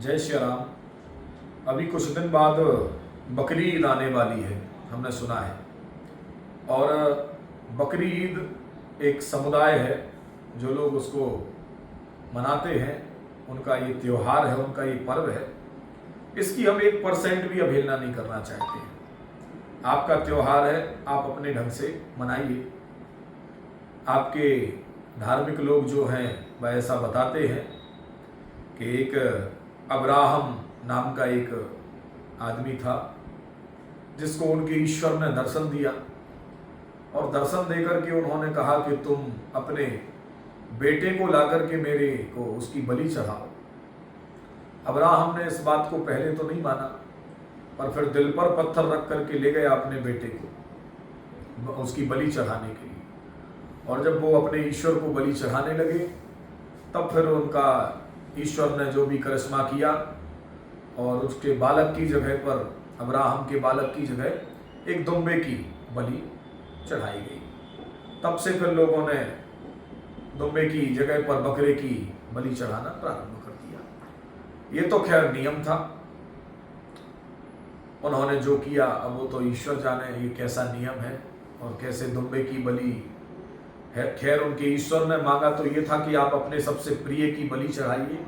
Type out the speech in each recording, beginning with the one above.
जय श्री राम। अभी कुछ दिन बाद बकरी ईद आने वाली है, हमने सुना है। और बकरी ईद एक समुदाय है जो लोग उसको मनाते हैं, उनका ये त्यौहार है, उनका ये पर्व है। इसकी हम 1% भी अवहेलना नहीं करना चाहते हैं। आपका त्यौहार है, आप अपने ढंग से मनाइए। आपके धार्मिक लोग जो हैं वह ऐसा बताते हैं कि एक अब्राहम नाम का एक आदमी था जिसको उनके ईश्वर ने दर्शन दिया, और दर्शन देकर के उन्होंने कहा कि तुम अपने बेटे को लाकर के मेरे को उसकी बलि चढ़ाओ। अब्राहम ने इस बात को पहले तो नहीं माना, पर फिर दिल पर पत्थर रख करके ले गया अपने बेटे को उसकी बलि चढ़ाने के लिए। और जब वो अपने ईश्वर को बलि चढ़ाने लगे, तब फिर उनका ईश्वर ने जो भी करिश्मा किया, और उसके बालक की जगह पर, अब्राहम के बालक की जगह एक दुम्बे की बलि चढ़ाई गई। तब से फिर लोगों ने दुम्बे की जगह पर बकरे की बलि चढ़ाना प्रारंभ कर दिया। ये तो खैर नियम था, उन्होंने जो किया अब वो तो ईश्वर जाने ये कैसा नियम है और कैसे दुम्बे की बलि है। खैर उनके ईश्वर ने मांगा तो ये था कि आप अपने सबसे प्रिय की बलि चढ़ाइए,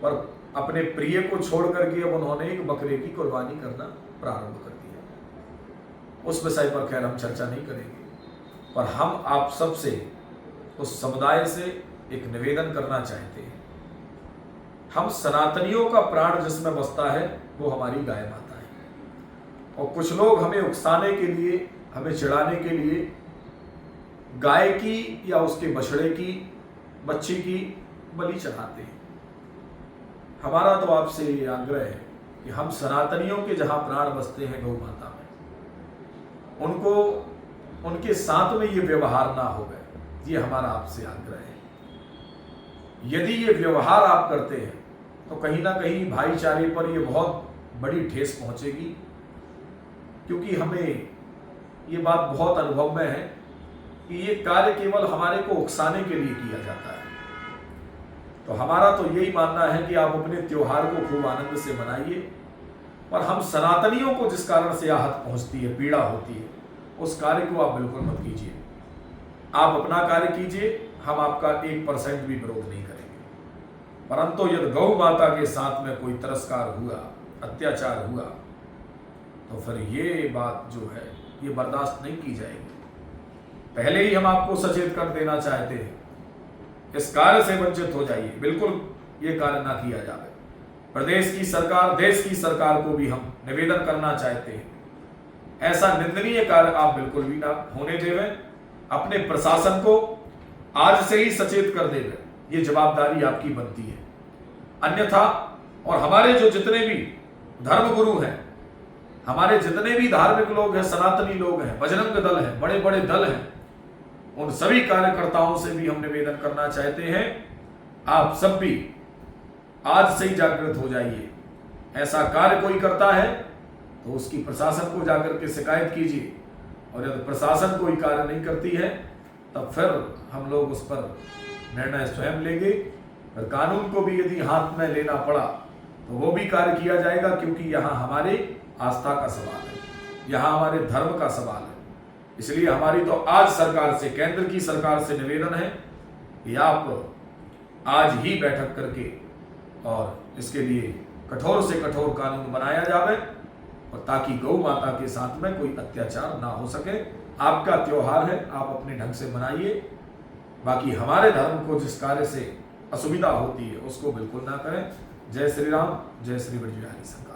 पर अपने प्रिय को छोड़ करके अब उन्होंने एक बकरे की कुर्बानी करना प्रारंभ कर दिया। उस विषय पर खैर हम चर्चा नहीं करेंगे, पर हम आप सबसे, उस समुदाय से एक निवेदन करना चाहते हैं। हम सनातनियों का प्राण जिसमें बसता है वो हमारी गाय माता है, और कुछ लोग हमें उकसाने के लिए, हमें चिढ़ाने के लिए गाय की या उसके बछड़े की, बच्ची की बलि चढ़ाते हैं। हमारा तो आपसे ये आग्रह है कि हम सनातनियों के जहां प्राण बसते हैं गौ माता में, उनको उनके साथ में ये व्यवहार ना हो गए, ये हमारा आपसे आग्रह है। यदि ये व्यवहार आप करते हैं तो कहीं ना कहीं भाईचारे पर ये बहुत बड़ी ठेस पहुंचेगी, क्योंकि हमें ये बात बहुत अनुभव में है कि ये कार्य केवल हमारे को उकसाने के लिए किया जाता है। तो हमारा तो यही मानना है कि आप अपने त्योहार को खूब आनंद से मनाइए, पर हम सनातनियों को जिस कारण से आहत पहुंचती है, पीड़ा होती है, उस कार्य को आप बिल्कुल मत कीजिए। आप अपना कार्य कीजिए, हम आपका 1% भी विरोध नहीं करेंगे। परंतु यदि गौ माता के साथ में कोई तिरस्कार हुआ, अत्याचार हुआ, तो फिर ये बात जो है ये बर्दाश्त नहीं की जाएगी। पहले ही हम आपको सचेत कर देना चाहते हैं, इस कार्य से वंचित हो जाइए, बिल्कुल ये कार्य ना किया जाए। प्रदेश की सरकार, देश की सरकार को भी हम निवेदन करना चाहते हैं, ऐसा निंदनीय कार्य आप बिल्कुल भी ना होने देवें। अपने प्रशासन को आज से ही सचेत कर देवें, ये जवाबदारी आपकी बनती है। अन्यथा, और हमारे जो जितने भी धर्मगुरु हैं, हमारे जितने भी धार्मिक लोग हैं, सनातनी लोग हैं, बजरंग दल है, बड़े बड़े दल हैं, उन सभी कार्यकर्ताओं से भी हम निवेदन करना चाहते हैं, आप सब भी आज से ही जागृत हो जाइए। ऐसा कार्य कोई करता है तो उसकी प्रशासन को जाकर के शिकायत कीजिए, और यदि प्रशासन कोई कार्य नहीं करती है तब फिर हम लोग उस पर निर्णय स्वयं लेंगे। और कानून को भी यदि हाथ में लेना पड़ा तो वो भी कार्य किया जाएगा, क्योंकि यहाँ हमारे आस्था का सवाल है, यहाँ हमारे धर्म का सवाल है। इसलिए हमारी तो आज सरकार से, केंद्र की सरकार से निवेदन है कि आप आज ही बैठक करके और इसके लिए कठोर से कठोर कानून बनाया जाए, और ताकि गौ माता के साथ में कोई अत्याचार ना हो सके। आपका त्योहार है, आप अपने ढंग से मनाइए, बाकी हमारे धर्म को जिस कार्य से असुविधा होती है उसको बिल्कुल ना करें। जय श्री राम, जय श्री ब्रज बिहारी सरकार।